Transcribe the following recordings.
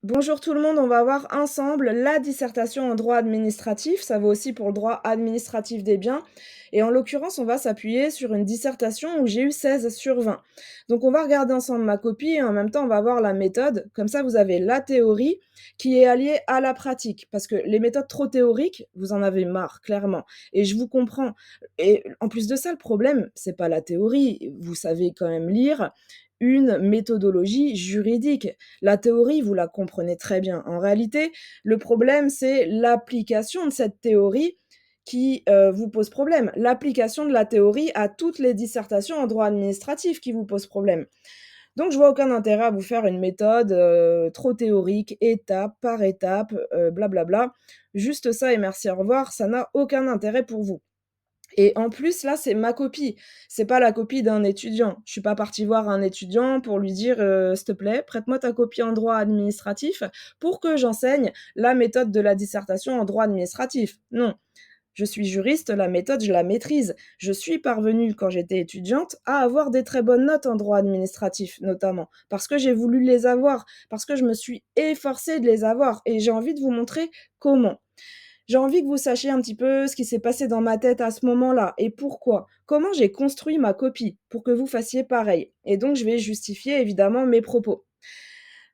Bonjour tout le monde, on va voir ensemble la dissertation en droit administratif. Ça vaut aussi pour le droit administratif des biens. Et en l'occurrence, on va s'appuyer sur une dissertation où j'ai eu 16 sur 20. Donc on va regarder ensemble ma copie et en même temps on va voir la méthode. Comme ça, vous avez la théorie qui est alliée à la pratique. Parce que les méthodes trop théoriques, vous en avez marre, clairement. Et je vous comprends. Et en plus de ça, le problème, c'est pas la théorie. Vous savez quand même lire une méthodologie juridique. La théorie, vous la comprenez très bien. En réalité, le problème, c'est l'application de cette théorie qui vous pose problème. L'application de la théorie à toutes les dissertations en droit administratif qui vous pose problème. Donc, je vois aucun intérêt à vous faire une méthode trop théorique, étape par étape, blablabla. Juste ça et merci, au revoir, ça n'a aucun intérêt pour vous. Et en plus, là, c'est ma copie. C'est pas la copie d'un étudiant. Je suis pas partie voir un étudiant pour lui dire, «S'il te plaît, prête-moi ta copie en droit administratif pour que j'enseigne la méthode de la dissertation en droit administratif». Non, je suis juriste, la méthode, je la maîtrise. Je suis parvenue, quand j'étais étudiante, à avoir des très bonnes notes en droit administratif, notamment, parce que j'ai voulu les avoir, parce que je me suis efforcée de les avoir et j'ai envie de vous montrer comment. J'ai envie que vous sachiez un petit peu ce qui s'est passé dans ma tête à ce moment-là et pourquoi. Comment j'ai construit ma copie pour que vous fassiez pareil. Et donc, je vais justifier évidemment mes propos.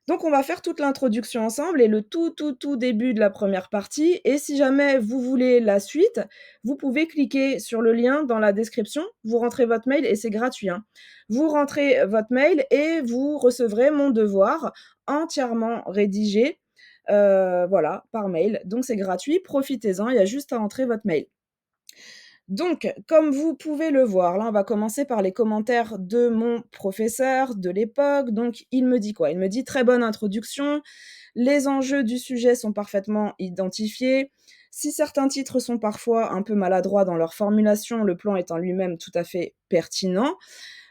Donc, on va faire toute l'introduction ensemble et le tout début de la première partie. Et si jamais vous voulez la suite, vous pouvez cliquer sur le lien dans la description. Vous rentrez votre mail et c'est gratuit, hein. Vous rentrez votre mail et vous recevrez mon devoir entièrement rédigé, voilà, par mail. Donc c'est gratuit, profitez-en, il y a juste à entrer votre mail. Donc, comme vous pouvez le voir, là, on va commencer par les commentaires de mon professeur de l'époque. Donc, il me dit quoi? Il me dit: «Très bonne introduction, les enjeux du sujet sont parfaitement identifiés. Si certains titres sont parfois un peu maladroits dans leur formulation, le plan est en lui-même tout à fait pertinent.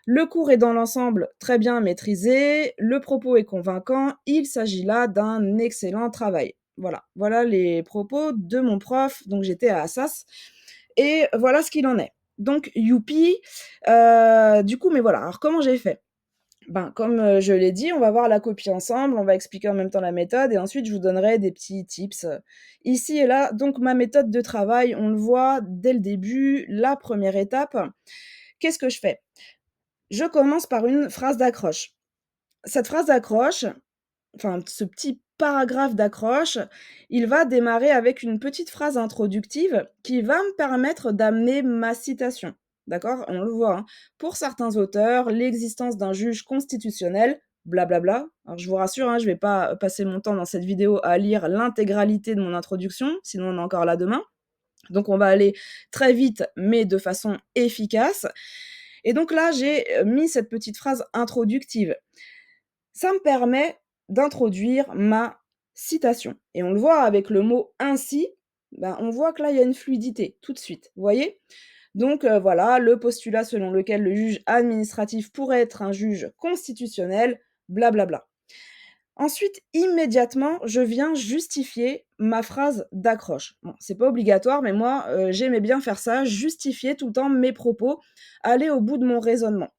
Le cours est dans l'ensemble très bien maîtrisé, le propos est convaincant, il s'agit là d'un excellent travail». Voilà, voilà les propos de mon prof, donc j'étais à Assas et voilà ce qu'il en est. Donc youpi, du coup mais voilà, alors comment j'ai fait? Ben, comme, je l'ai dit, on va voir la copie ensemble, on va expliquer en même temps la méthode et ensuite je vous donnerai des petits tips, ici et là. Donc ma méthode de travail, on le voit dès le début, la première étape. Qu'est-ce que je fais? Je commence par une phrase d'accroche. Cette phrase d'accroche, enfin ce petit paragraphe d'accroche, il va démarrer avec une petite phrase introductive qui va me permettre d'amener ma citation. D'accord? On le voit, hein. Pour certains auteurs, l'existence d'un juge constitutionnel, blablabla. Alors je vous rassure, hein, je vais pas passer mon temps dans cette vidéo à lire l'intégralité de mon introduction, sinon on est encore là demain. Donc on va aller très vite, mais de façon efficace. Et donc là, j'ai mis cette petite phrase introductive. Ça me permet d'introduire ma citation et on le voit avec le mot «ainsi», ben, on voit que là, il y a une fluidité tout de suite, vous voyez? Donc voilà, le postulat selon lequel le juge administratif pourrait être un juge constitutionnel, blablabla. Ensuite, immédiatement, je viens justifier ma phrase d'accroche. Bon, c'est pas obligatoire, mais moi, j'aimais bien faire ça, justifier tout le temps mes propos, aller au bout de mon raisonnement.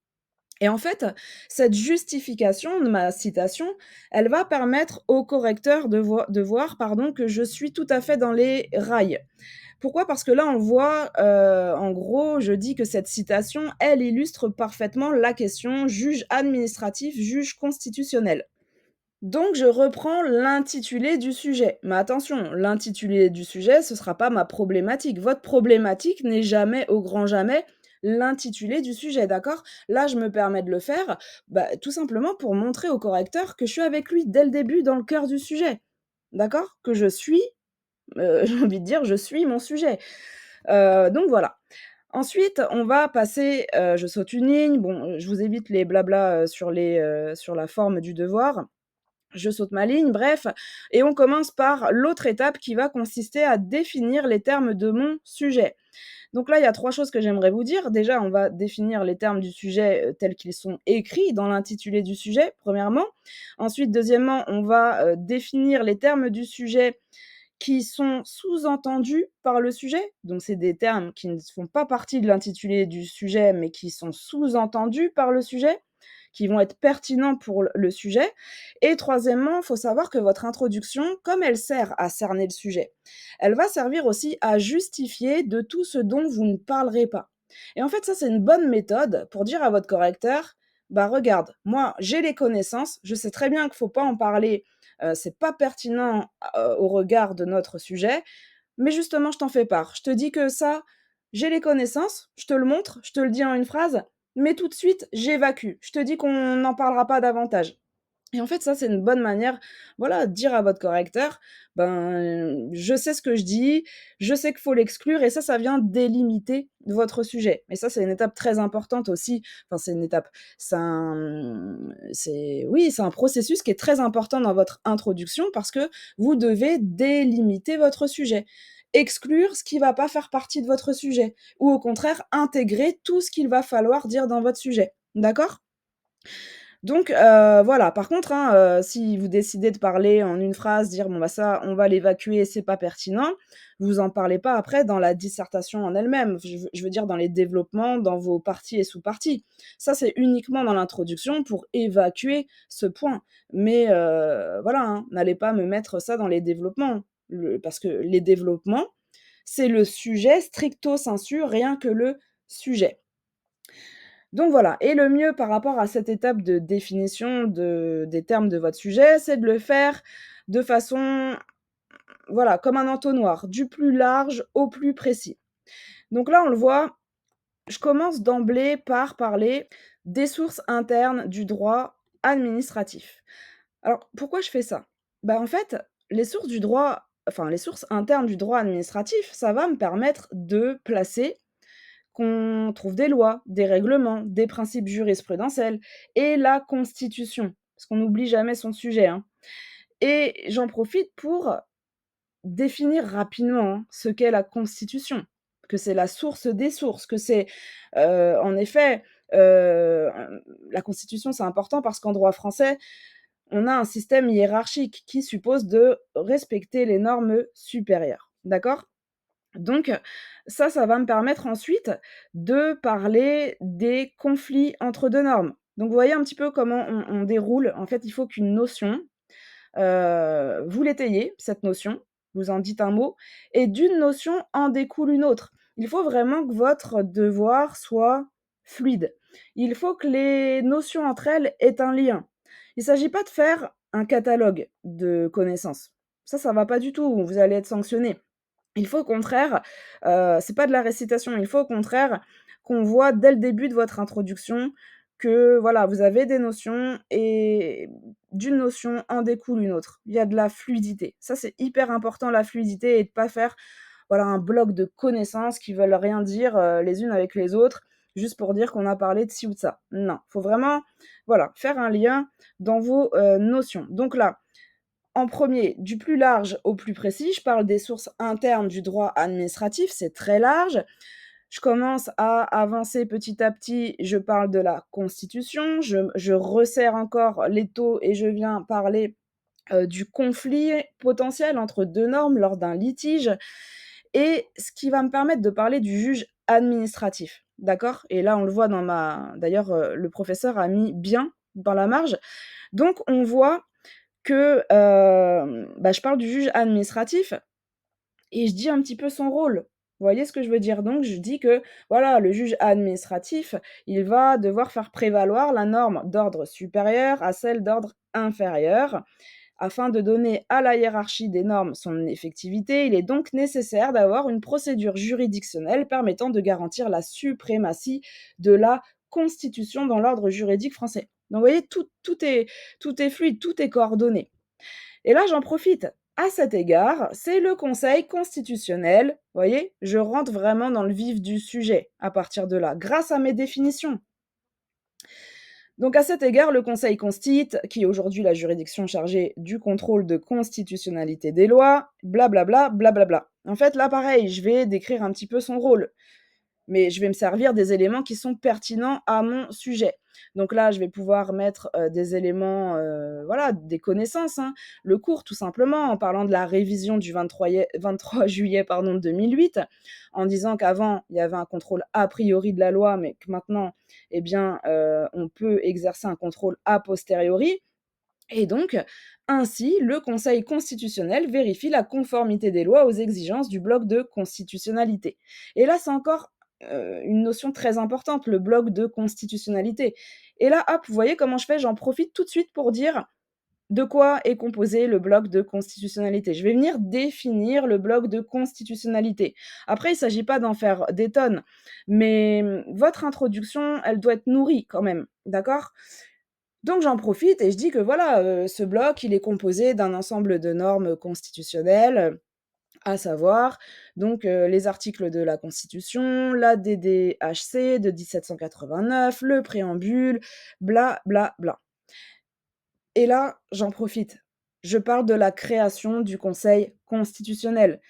Et en fait, cette justification de ma citation, elle va permettre au correcteur de voir, pardon, que je suis tout à fait dans les rails. Pourquoi? Parce que là, on voit, en gros, je dis que cette citation, elle illustre parfaitement la question juge administratif, juge constitutionnel. Donc je reprends l'intitulé du sujet. Mais attention, l'intitulé du sujet, ce sera pas ma problématique. Votre problématique n'est jamais, au grand jamais, l'intitulé du sujet, d'accord? Là, je me permets de le faire, bah, tout simplement pour montrer au correcteur que je suis avec lui dès le début dans le cœur du sujet, d'accord? Que je suis, j'ai envie de dire, je suis mon sujet. Donc voilà. Ensuite, on va passer, je saute une ligne, bon, je vous évite les blablas, sur la forme du devoir. Je saute ma ligne, bref, et on commence par l'autre étape qui va consister à définir les termes de mon sujet. Donc là, il y a 3 choses que j'aimerais vous dire. Déjà, on va définir les termes du sujet, tels qu'ils sont écrits dans l'intitulé du sujet, premièrement. Ensuite, deuxièmement, on va, définir les termes du sujet qui sont sous-entendus par le sujet. Donc c'est des termes qui ne font pas partie de l'intitulé du sujet, mais qui sont sous-entendus par le sujet. qui vont être pertinents pour le sujet. Et troisièmement, il faut savoir que votre introduction, comme elle sert à cerner le sujet, elle va servir aussi à justifier de tout ce dont vous ne parlerez pas. Et en fait, ça, c'est une bonne méthode pour dire à votre correcteur, bah regarde, moi, j'ai les connaissances, je sais très bien qu'il ne faut pas en parler, c'est pas pertinent au regard de notre sujet, mais justement, je t'en fais part. Je te dis que ça, j'ai les connaissances, je te le montre, je te le dis en une phrase, mais tout de suite, j'évacue. Je te dis qu'on n'en parlera pas davantage. Et en fait, ça, c'est une bonne manière, voilà, de dire à votre correcteur: «Ben, je sais ce que je dis, je sais qu'il faut l'exclure» et ça vient délimiter votre sujet. Et ça, c'est une étape très importante aussi. Enfin, c'est une étape, c'est oui, c'est un processus qui est très important dans votre introduction parce que vous devez délimiter votre sujet. Exclure ce qui va pas faire partie de votre sujet ou au contraire, intégrer tout ce qu'il va falloir dire dans votre sujet. D'accord? Donc voilà, par contre, hein, si vous décidez de parler en une phrase, dire: «Bon, bah, ça, on va l'évacuer, c'est pas pertinent», vous en parlez pas après dans la dissertation en elle-même. Je veux dire dans les développements, dans vos parties et sous-parties. Ça, c'est uniquement dans l'introduction pour évacuer ce point. Mais voilà, hein, n'allez pas me mettre ça dans les développements. Parce que les développements, c'est le sujet stricto sensu, rien que le sujet. Donc voilà, et le mieux par rapport à cette étape de définition des termes de votre sujet, c'est de le faire de façon, voilà, comme un entonnoir, du plus large au plus précis. Donc là, on le voit, je commence d'emblée par parler des sources internes du droit administratif. Alors, pourquoi je fais ça? Bah, en fait, les sources internes du droit administratif, ça va me permettre de placer qu'on trouve des lois, des règlements, des principes jurisprudentiels et la Constitution, parce qu'on n'oublie jamais son sujet, hein. Et j'en profite pour définir rapidement, hein, ce qu'est la Constitution, que c'est la source des sources, que c'est, en effet, heu, la Constitution, c'est important parce qu'en droit français, on a un système hiérarchique qui suppose de respecter les normes supérieures. D'accord? Donc ça va me permettre ensuite de parler des conflits entre 2 normes. Donc vous voyez un petit peu comment on déroule. En fait, il faut qu'une notion, vous l'étayez, cette notion, vous en dites un mot et d'une notion en découle une autre. Il faut vraiment que votre devoir soit fluide. Il faut que les notions entre elles aient un lien. Il ne s'agit pas de faire un catalogue de connaissances. Ça va pas du tout, vous allez être sanctionné. Il faut au contraire, c'est pas de la récitation, il faut au contraire qu'on voit dès le début de votre introduction que voilà, vous avez des notions et d'une notion en découle une autre. Il y a de la fluidité. Ça, c'est hyper important la fluidité et de pas faire, voilà, un bloc de connaissances qui veulent rien dire, les unes avec les autres, juste pour dire qu'on a parlé de ci ou de ça. Non, faut vraiment, voilà, faire un lien dans vos, notions. Donc là, en premier, du plus large au plus précis, je parle des sources internes du droit administratif, c'est très large. Je commence à avancer petit à petit, je parle de la Constitution, je resserre encore l'étau et je viens parler, du conflit potentiel entre 2 normes lors d'un litige et ce qui va me permettre de parler du juge administratif, d'accord? Et là, on le voit dans ma d'ailleurs, le professeur a mis «bien» dans la marge. Donc on voit que, bah, je parle du juge administratif et je dis un petit peu son rôle. Vous voyez ce que je veux dire? Donc je dis que, voilà, le juge administratif, il va devoir faire prévaloir la norme d'ordre supérieur à celle d'ordre inférieur. Afin de donner à la hiérarchie des normes son effectivité, il est donc nécessaire d'avoir une procédure juridictionnelle permettant de garantir la suprématie de la Constitution dans l'ordre juridique français. Donc vous voyez, tout est fluide, tout est coordonné. Et là, j'en profite. À cet égard, c'est le Conseil constitutionnel. Vous voyez, je rentre vraiment dans le vif du sujet à partir de là, grâce à mes définitions. Donc à cet égard, le Conseil constit, qui est aujourd'hui la juridiction chargée du contrôle de constitutionnalité des lois, blablabla, blablabla. En fait, là, pareil, je vais décrire un petit peu son rôle. mais je vais me servir des éléments qui sont pertinents à mon sujet. Donc là, je vais pouvoir mettre, des éléments, voilà, des connaissances, hein. Le cours tout simplement, en parlant de la révision du 23 juillet, pardon, 2008, en disant qu'avant, il y avait un contrôle a priori de la loi, mais que maintenant, eh bien, on peut exercer un contrôle a posteriori. Et donc, ainsi, le Conseil constitutionnel vérifie la conformité des lois aux exigences du bloc de constitutionnalité. Et là, c'est encore une notion très importante, le bloc de constitutionnalité. Et là, hop, vous voyez comment je fais? J'en profite tout de suite pour dire de quoi est composé le bloc de constitutionnalité. Je vais venir définir le bloc de constitutionnalité. Après, il ne s'agit pas d'en faire des tonnes, mais votre introduction, elle doit être nourrie quand même, d'accord? Donc j'en profite et je dis que voilà, ce bloc, il est composé d'un ensemble de normes constitutionnelles, à savoir donc, les articles de la Constitution, la DDHC de 1789, le préambule, bla bla bla. Et là, j'en profite. Je parle de la création du Conseil constitutionnel.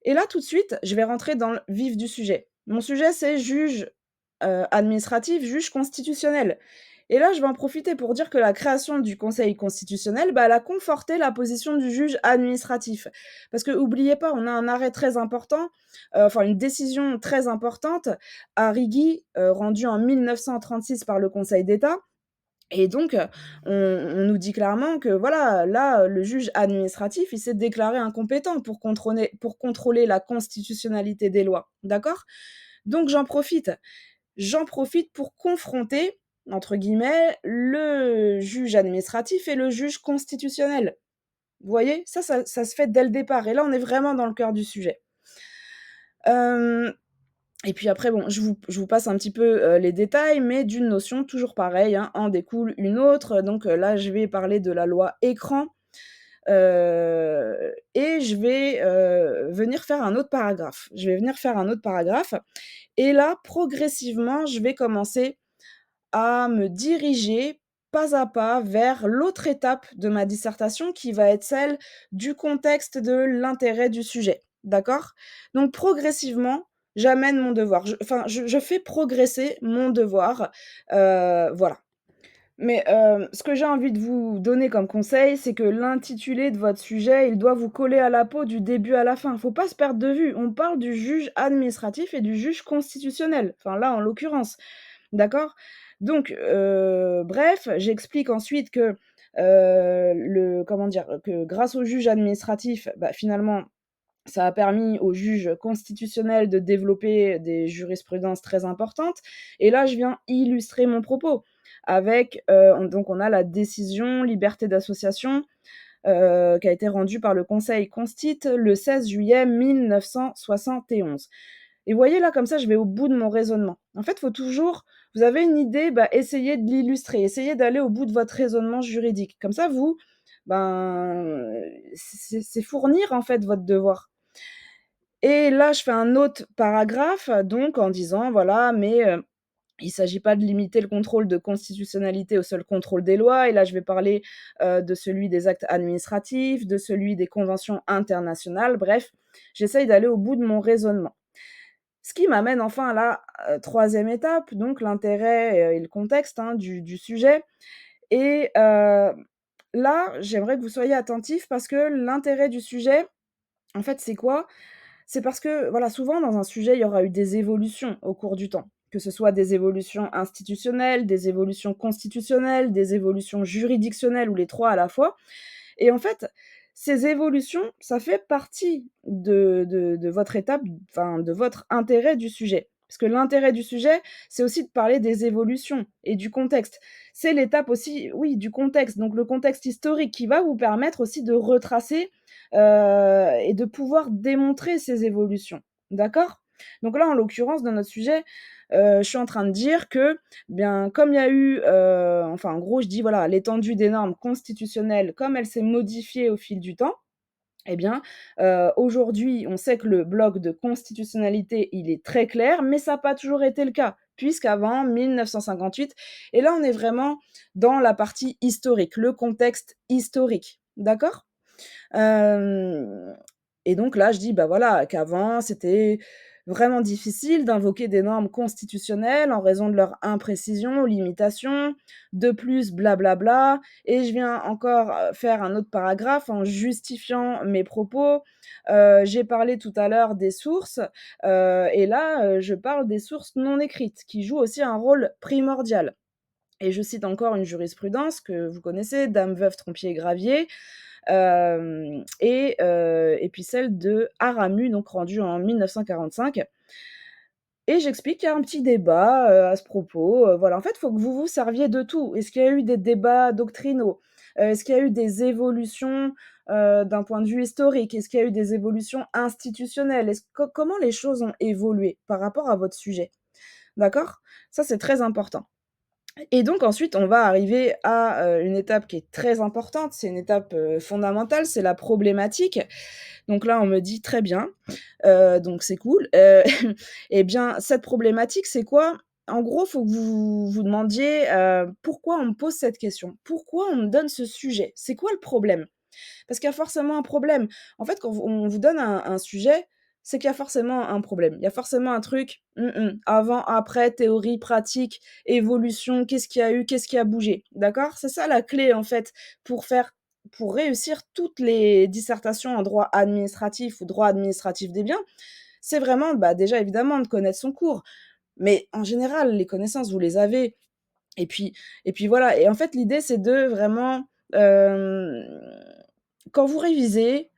Et là, tout de suite, je vais rentrer dans le vif du sujet. Mon sujet, c'est juge, administratif, juge constitutionnel. Et là, je vais en profiter pour dire que la création du Conseil constitutionnel, bah, elle a conforté la position du juge administratif. Parce que oubliez pas, on a un arrêt très important, enfin une décision très importante, Arrighi, rendue en 1936 par le Conseil d'État. Et donc, on nous dit clairement que voilà, là, le juge administratif, il s'est déclaré incompétent pour contrôler la constitutionnalité des lois, d'accord? Donc j'en profite pour «confronter» entre guillemets, le juge administratif et le juge constitutionnel. Vous voyez? Ça se fait dès le départ et là, on est vraiment dans le cœur du sujet. Hem Et puis après, bon, je vous passe un petit peu, les détails, mais d'une notion toujours pareille, hein, en découle une autre. Donc, là, je vais parler de la loi Écran, et je vais, venir faire un autre paragraphe. Je vais venir faire un autre paragraphe et là, progressivement, je vais commencer à me diriger pas à pas vers l'autre étape de ma dissertation qui va être celle du contexte de l'intérêt du sujet. D'accord? Donc progressivement, j'amène mon devoir. Je fais progresser mon devoir, voilà. Mais, ce que j'ai envie de vous donner comme conseil, c'est que l'intitulé de votre sujet, il doit vous coller à la peau du début à la fin. Faut pas se perdre de vue. On parle du juge administratif et du juge constitutionnel, enfin là, en l'occurrence. D'accord? Donc, bref, j'explique ensuite que, comment dire? Que grâce au juge administratif, bah, finalement, ça a permis au juge constitutionnel de développer des jurisprudences très importantes et là, je viens illustrer mon propos avec, donc on a la décision liberté d'association, qui a été rendue par le Conseil consti le 16 juillet 1971. Et vous voyez là, comme ça, je vais au bout de mon raisonnement. En fait, faut toujours vous avez une idée, bah, essayez de l'illustrer, essayez d'aller au bout de votre raisonnement juridique. Comme ça, vous, ben, c'est fournir, en fait, votre devoir. Et là, je fais un autre paragraphe, donc en disant: «Voilà, mais il ne s'agit pas de limiter le contrôle de constitutionnalité au seul contrôle des lois» et là, je vais parler, de celui des actes administratifs, de celui des conventions internationales, bref, j'essaye d'aller au bout de mon raisonnement. Ce qui m'amène enfin à la, 3e étape, donc l'intérêt, et le contexte, hein, du sujet et là, j'aimerais que vous soyez attentifs parce que l'intérêt du sujet, en fait, c'est quoi? C'est parce que, voilà, souvent dans un sujet, il y aura eu des évolutions au cours du temps, que ce soit des évolutions institutionnelles, des évolutions constitutionnelles, des évolutions juridictionnelles ou les 3 à la fois et en fait, ces évolutions, ça fait partie de votre étape, enfin, de votre intérêt du sujet. Parce que l'intérêt du sujet, c'est aussi de parler des évolutions et du contexte. C'est l'étape aussi, oui, du contexte, donc le contexte historique qui va vous permettre aussi de retracer, et de pouvoir démontrer ces évolutions. D'accord? Donc là, en l'occurrence, dans notre sujet, je suis en train de dire que, bien, comme il y a eu, enfin, en gros, je dis, voilà, l'étendue des normes constitutionnelles, comme elle s'est modifiée au fil du temps, eh bien, aujourd'hui, on sait que le bloc de constitutionnalité, il est très clair, mais ça n'a pas toujours été le cas, puisqu'avant 1958 et là, on est vraiment dans la partie historique, le contexte historique. D'accord? Hem Et donc là, je dis, bah, voilà, qu'avant, c'était vraiment difficile d'invoquer des normes constitutionnelles en raison de leur imprécision ou limitation. De plus, blablabla. Et je viens encore faire un autre paragraphe en justifiant mes propos. J'ai parlé tout à l'heure des sources, et là, je parle des sources non écrites, qui jouent aussi un rôle primordial. Et je cite encore une jurisprudence que vous connaissez, Dame, Veuve, Trompier, Gravier, et puis celle de Aramu, donc rendue en 1945. Et j'explique qu'il y a un petit débat, à ce propos, voilà. En fait, il faut que vous vous serviez de tout. Est-ce qu'il y a eu des débats doctrinaux? Est-ce qu'il y a eu des évolutions, d'un point de vue historique? Est-ce qu'il y a eu des évolutions institutionnelles? Est-ce comment les choses ont évolué par rapport à votre sujet? D'accord? Ça, c'est très important. Et donc ensuite, on va arriver à, une étape qui est très importante, c'est une étape, fondamentale, c'est la problématique. Donc là, on me dit: «Très bien, donc c'est cool». Et bien, cette problématique, c'est quoi? En gros, il faut que vous vous demandiez, pourquoi on me pose cette question? Pourquoi on me donne ce sujet? C'est quoi le problème? Parce qu'il y a forcément un problème. En fait, quand on vous donne un sujet, c'est qu'il y a forcément un problème. Il y a forcément un truc, avant, après, théorie, pratique, évolution, qu'est-ce qu'il y a eu, qu'est-ce qui a bougé, d'accord? C'est ça la clé, en fait, pour réussir toutes les dissertations en droit administratif ou droit administratif des biens. C'est vraiment, bah, déjà évidemment de connaître son cours, mais en général, les connaissances, vous les avez. Et puis voilà. Et en fait, l'idée, c'est de vraiment, quand vous révisez,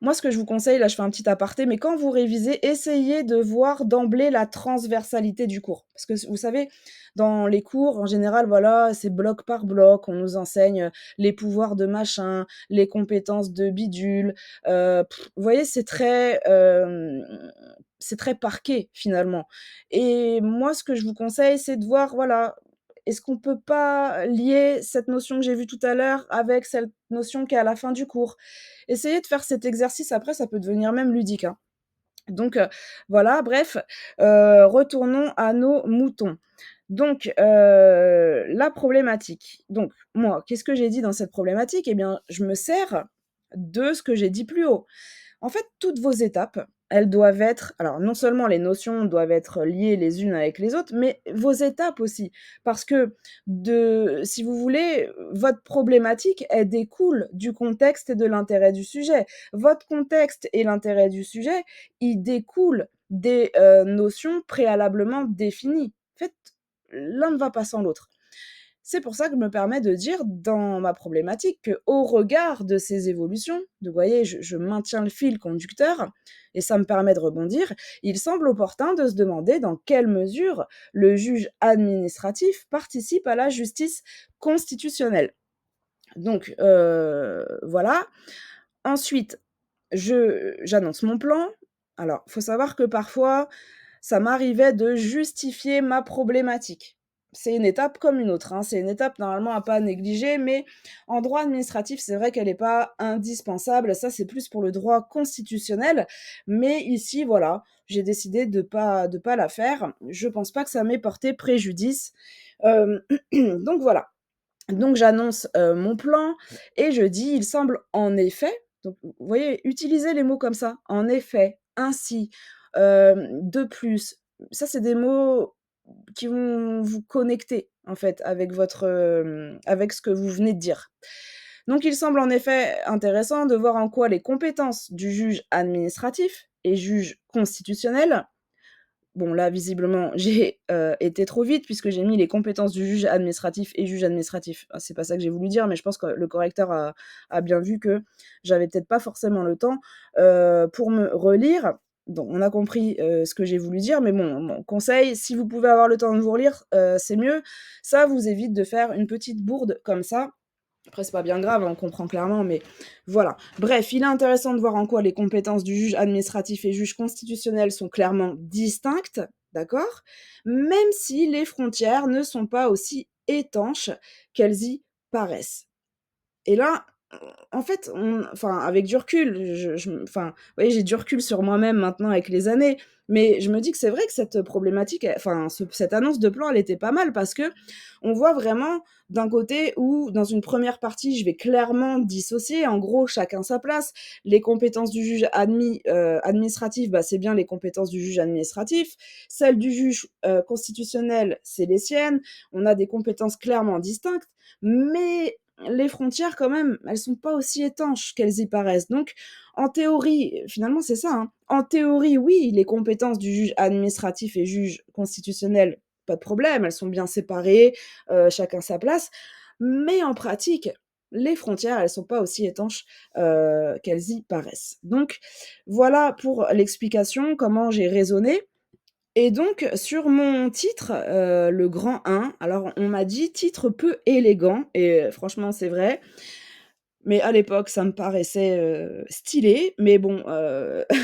moi, ce que je vous conseille, là, je fais un petit aparté, mais quand vous révisez, essayez de voir d'emblée la transversalité du cours. Parce que vous savez, dans les cours, en général, voilà, c'est bloc par bloc, on nous enseigne, les pouvoirs de machin, les compétences de bidule, vous voyez, c'est très parquet, finalement. Et moi, ce que je vous conseille, c'est de voir, voilà, est-ce qu'on peut pas lier cette notion que j'ai vue tout à l'heure avec cette notion qui est à la fin du cours? Essayez de faire cet exercice, après ça peut devenir même ludique, hein. Donc voilà, bref, retournons à nos moutons. Donc la problématique. Donc moi, qu'est-ce que j'ai dit dans cette problématique? Eh bien, je me sers de ce que j'ai dit plus haut. En fait, toutes vos étapes, elles doivent être, alors non seulement les notions doivent être liées les unes avec les autres, mais vos étapes aussi. Parce que si vous voulez, votre problématique, elle découle du contexte et de l'intérêt du sujet. Votre contexte et l'intérêt du sujet, ils découlent des notions préalablement définies. En fait, l'un ne va pas sans l'autre. C'est pour ça que je me permets de dire dans ma problématique qu'au regard de ces évolutions, vous voyez, je maintiens le fil conducteur et ça me permet de rebondir, il semble opportun de se demander dans quelle mesure le juge administratif participe à la justice constitutionnelle. Donc voilà. Ensuite, j'annonce mon plan. Alors, il faut savoir que parfois, ça m'arrivait de justifier ma problématique. C'est une étape comme une autre, hein, c'est une étape normalement à pas négliger, mais en droit administratif, c'est vrai qu'elle n'est pas indispensable. Ça, c'est plus pour le droit constitutionnel, mais ici, voilà, j'ai décidé de pas la faire. Je pense pas que ça m'ait porté préjudice. Donc voilà. Donc j'annonce, mon plan et je dis: «Il semble en effet», donc vous voyez, utilisez les mots comme ça, en effet, ainsi, de plus. Ça, c'est des mots qui vont vous connecter, en fait, avec ce que vous venez de dire. Donc il semble en effet intéressant de voir en quoi les compétences du juge administratif et juge constitutionnel. Bon là, visiblement, j'ai, été trop vite puisque j'ai mis les compétences du juge administratif et juge administratif. Ah, c'est pas ça que j'ai voulu dire, mais je pense que le correcteur a bien vu que j'avais peut-être pas forcément le temps, pour me relire. Donc on a compris, ce que j'ai voulu dire, mais bon, mon conseil, si vous pouvez avoir le temps de vous relire, c'est mieux. Ça vous évite de faire une petite bourde comme ça. Après, c'est pas bien grave, on comprend clairement, mais voilà. Bref, il est intéressant de voir en quoi les compétences du juge administratif et juge constitutionnel sont clairement distinctes, d'accord? Même si les frontières ne sont pas aussi étanches qu'elles y paraissent. Et là, en fait, enfin, avec du recul, enfin, vous voyez, j'ai du recul sur moi-même maintenant avec les années, mais je me dis que c'est vrai que cette problématique, enfin, cette annonce de plan, elle était pas mal parce que on voit vraiment d'un côté où, dans une première partie, je vais clairement dissocier. En gros, chacun sa place. Les compétences du juge administratif, bah, c'est bien les compétences du juge administratif. Celles du juge constitutionnel, c'est les siennes. On a des compétences clairement distinctes, mais les frontières quand même, elles sont pas aussi étanches qu'elles y paraissent. Donc, en théorie, finalement, c'est ça, hein. En théorie, oui, les compétences du juge administratif et juge constitutionnel, pas de problème, elles sont bien séparées, chacun sa place. Mais en pratique, les frontières, elles sont pas aussi étanches qu'elles y paraissent. Donc, voilà pour l'explication, comment j'ai raisonné. Et donc sur mon titre, le grand 1, alors on m'a dit: «Titre peu élégant» et franchement c'est vrai, mais à l'époque ça me paraissait, stylé, mais bon,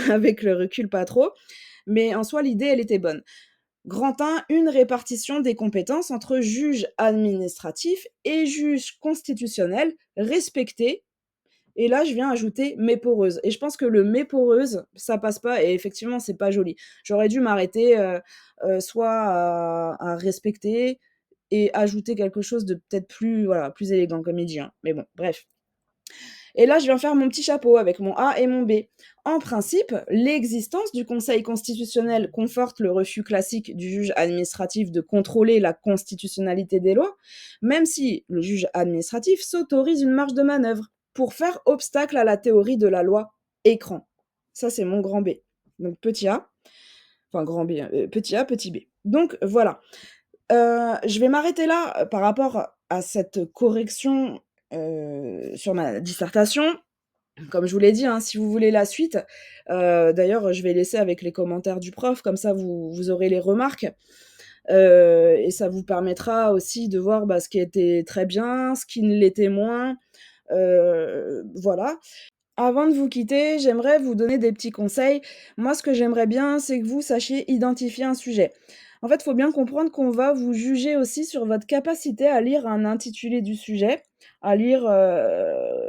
avec le recul pas trop. Mais en soi l'idée elle était bonne. Grand 1, une répartition des compétences entre juge administratif et juge constitutionnel respectés et là, je viens ajouter «mais poreuse» et je pense que le «mais poreuse», ça passe pas et effectivement, c'est pas joli. J'aurais dû m'arrêter, soit à respecter et ajouter quelque chose de peut-être plus, voilà, plus élégant comme il dit, hein. Mais bon, bref. Et là, je viens faire mon petit chapeau avec mon A et mon B. En principe, l'existence du Conseil constitutionnel conforte le refus classique du juge administratif de contrôler la constitutionnalité des lois, même si le juge administratif s'autorise une marge de manœuvre pour faire obstacle à la théorie de la loi écran. Ça, c'est mon grand B. Donc petit A, enfin grand B, petit A, petit B. Donc voilà. Je vais m'arrêter là, par rapport à cette correction, sur ma dissertation. Comme je vous l'ai dit, hein, si vous voulez la suite, d'ailleurs, je vais laisser avec les commentaires du prof, comme ça vous aurez les remarques, et ça vous permettra aussi de voir, bah, ce qui était très bien, ce qui ne l'était moins, voilà. Avant de vous quitter, j'aimerais vous donner des petits conseils. Moi, ce que j'aimerais bien, c'est que vous sachiez identifier un sujet. En fait, il faut bien comprendre qu'on va vous juger aussi sur votre capacité à lire un intitulé du sujet, à lire,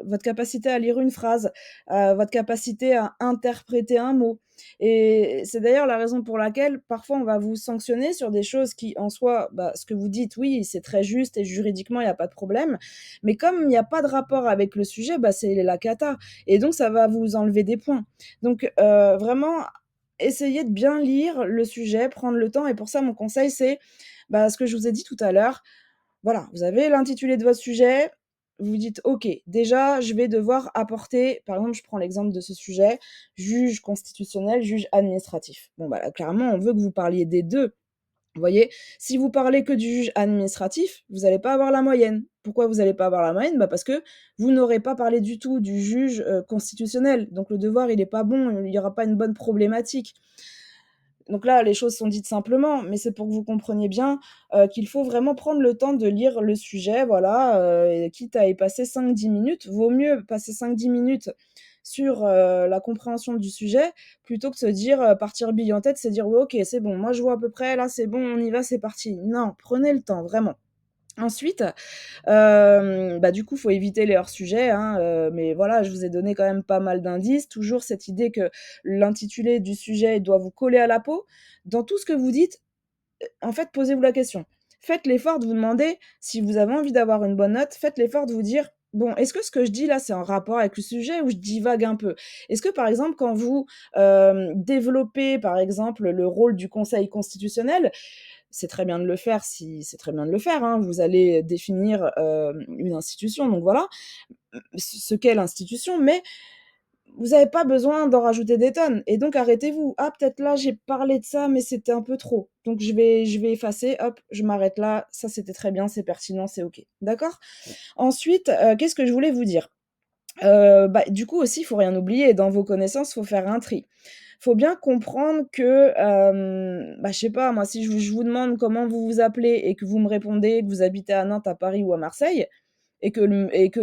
votre capacité à lire une phrase, votre capacité à interpréter un mot et c'est d'ailleurs la raison pour laquelle, parfois, on va vous sanctionner sur des choses qui, en soi, bah, ce que vous dites, oui, c'est très juste et juridiquement, il y a pas de problème. Mais comme il n'y a pas de rapport avec le sujet, bah, c'est la cata et donc ça va vous enlever des points. Donc vraiment, essayez de bien lire le sujet, prendre le temps et pour ça, mon conseil, c'est, bah, ce que je vous ai dit tout à l'heure. Voilà, vous avez l'intitulé de votre sujet, vous dites: «OK, déjà, je vais devoir apporter» par exemple, je prends l'exemple de ce sujet, juge constitutionnel, juge administratif. Bon, bah, là, clairement, on veut que vous parliez des 2. Vous voyez? Si vous parlez que du juge administratif, vous allez pas avoir la moyenne. Pourquoi vous allez pas avoir la moyenne? Bah, parce que vous n'aurez pas parlé du tout du juge, constitutionnel. Donc le devoir, il est pas bon, il y aura pas une bonne problématique. Donc là, les choses sont dites simplement, mais c'est pour que vous compreniez bien, qu'il faut vraiment prendre le temps de lire le sujet, voilà, et quitte à y passer 5-10 minutes. Vaut mieux passer 5-10 minutes sur, la compréhension du sujet, plutôt que de se dire, partir bille en tête, se dire: «Ouais, OK, c'est bon, moi je vois à peu près, là c'est bon, on y va, c'est parti». Non, prenez le temps, vraiment. Ensuite, bah, du coup, faut éviter les hors-sujets, hein, mais voilà, je vous ai donné quand même pas mal d'indices. Toujours cette idée que l'intitulé du sujet doit vous coller à la peau. Dans tout ce que vous dites, en fait, posez-vous la question. Faites l'effort de vous demander si vous avez envie d'avoir une bonne note, faites l'effort de vous dire: «Bon, est-ce que ce que je dis là, c'est en rapport avec le sujet ou je divague un peu?» Est-ce que, par exemple, quand vous, développez, par exemple, le rôle du Conseil constitutionnel, c'est très bien de le faire si c'est très bien de le faire, hein, vous allez définir, une institution, donc voilà, ce qu'est l'institution, mais vous avez pas besoin d'en rajouter des tonnes et donc arrêtez-vous. «Ah peut-être là j'ai parlé de ça, mais c'était un peu trop, donc je vais effacer, hop, je m'arrête là, ça c'était très bien, c'est pertinent, c'est OK». D'accord? Ensuite, qu'est-ce que je voulais vous dire? Bah, du coup aussi, il faut rien oublier, dans vos connaissances, faut faire un tri. Faut bien comprendre que, bah, je sais pas moi, si je vous demande comment vous vous appelez et que vous me répondez que vous habitez à Nantes, à Paris ou à Marseille et que le et que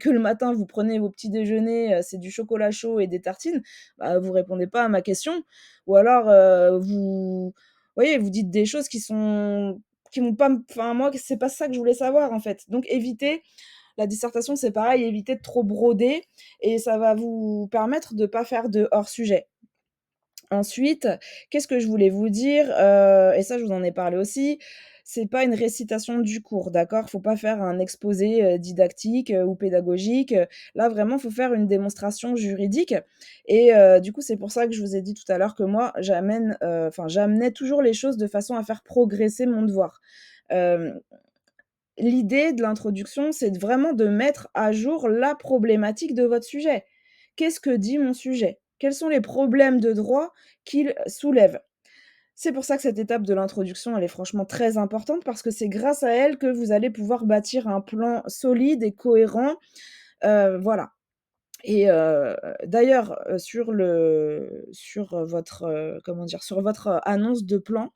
le matin vous prenez vos petits déjeuners, c'est du chocolat chaud et des tartines, bah, vous répondez pas à ma question ou alors, vous voyez, vous dites des choses qui vont pas m enfin moi, c'est pas ça que je voulais savoir en fait. Donc évitez La dissertation, c'est pareil, évitez de trop broder et ça va vous permettre de pas faire de hors sujet. Ensuite, qu'est-ce que je voulais vous dire? Et ça, je vous en ai parlé aussi, c'est pas une récitation du cours, d'accord? Faut pas faire un exposé, didactique, ou pédagogique, là, vraiment, faut faire une démonstration juridique et du coup, c'est pour ça que je vous ai dit tout à l'heure que moi, j'amenais toujours les choses de façon à faire progresser mon devoir. Hem, L'idée de l'introduction, c'est vraiment de mettre à jour la problématique de votre sujet. Qu'est-ce que dit mon sujet? Quels sont les problèmes de droit qu'il soulève? C'est pour ça que cette étape de l'introduction, elle est franchement très importante parce que c'est grâce à elle que vous allez pouvoir bâtir un plan solide et cohérent, voilà. Et d'ailleurs, sur votre annonce de plan,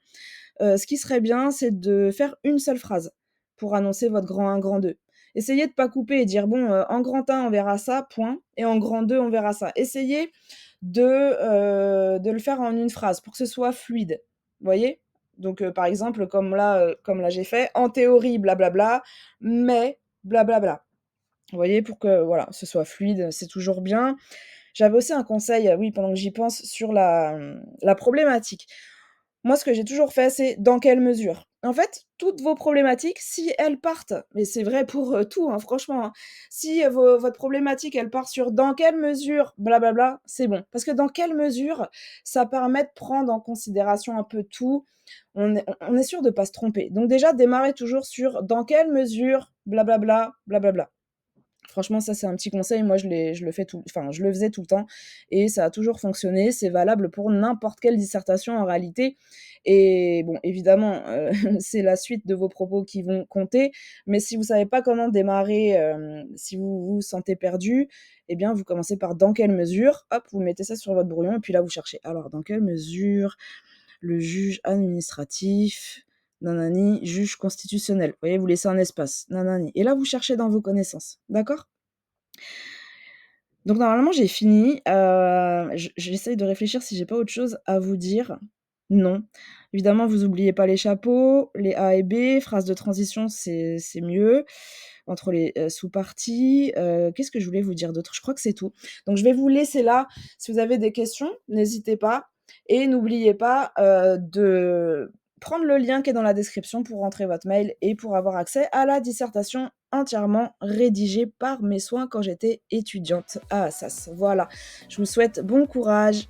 ce qui serait bien, c'est de faire une seule phrase pour annoncer votre grand 1, grand 2. Essayez de pas couper et dire: «Bon, en grand 1, on verra ça, point et en grand 2, on verra ça». Essayez de le faire en une phrase pour que ce soit fluide. Vous voyez? Donc par exemple, comme là j'ai fait: «En théorie blablabla, mais blablabla». Vous voyez? Pour que, voilà, ce soit fluide, c'est toujours bien. J'avais aussi un conseil, oui, pendant que j'y pense, sur la problématique. Moi, ce que j'ai toujours fait, c'est dans quelle mesure? En fait, toutes vos problématiques, si elles partent mais c'est vrai pour, tout, hein, franchement, hein. Si, votre problématique, elle part sur dans quelle mesure blablabla, c'est bon. Parce que dans quelle mesure, ça permet de prendre en considération un peu tout. On est sûr de pas se tromper. Donc déjà, démarrez toujours sur dans quelle mesure blablabla, blablabla. Franchement, ça, c'est un petit conseil. Moi, je le fais je le faisais tout le temps et ça a toujours fonctionné. C'est valable pour n'importe quelle dissertation en réalité et bon, évidemment, c'est la suite de vos propos qui vont compter, mais si vous savez pas comment démarrer, si vous vous sentez perdu, eh bien, vous commencez par dans quelle mesure, hop, vous mettez ça sur votre brouillon et puis là, vous cherchez. Alors, dans quelle mesure le juge administratif, nanani, juge constitutionnel. Vous voyez, vous laissez un espace, nanani et là, vous cherchez dans vos connaissances, d'accord? Donc normalement, j'ai fini, j'essaye de réfléchir si j'ai pas autre chose à vous dire. Non. Évidemment, vous oubliez pas les chapeaux, les A et B, phrases de transition, c'est mieux, entre les, sous-parties, qu'est-ce que je voulais vous dire d'autre? Je crois que c'est tout. Donc je vais vous laisser là. Si vous avez des questions, n'hésitez pas et n'oubliez pas, de prendre le lien qui est dans la description pour rentrer votre mail et pour avoir accès à la dissertation entièrement rédigée par mes soins quand j'étais étudiante à Assas. Voilà, je vous souhaite bon courage.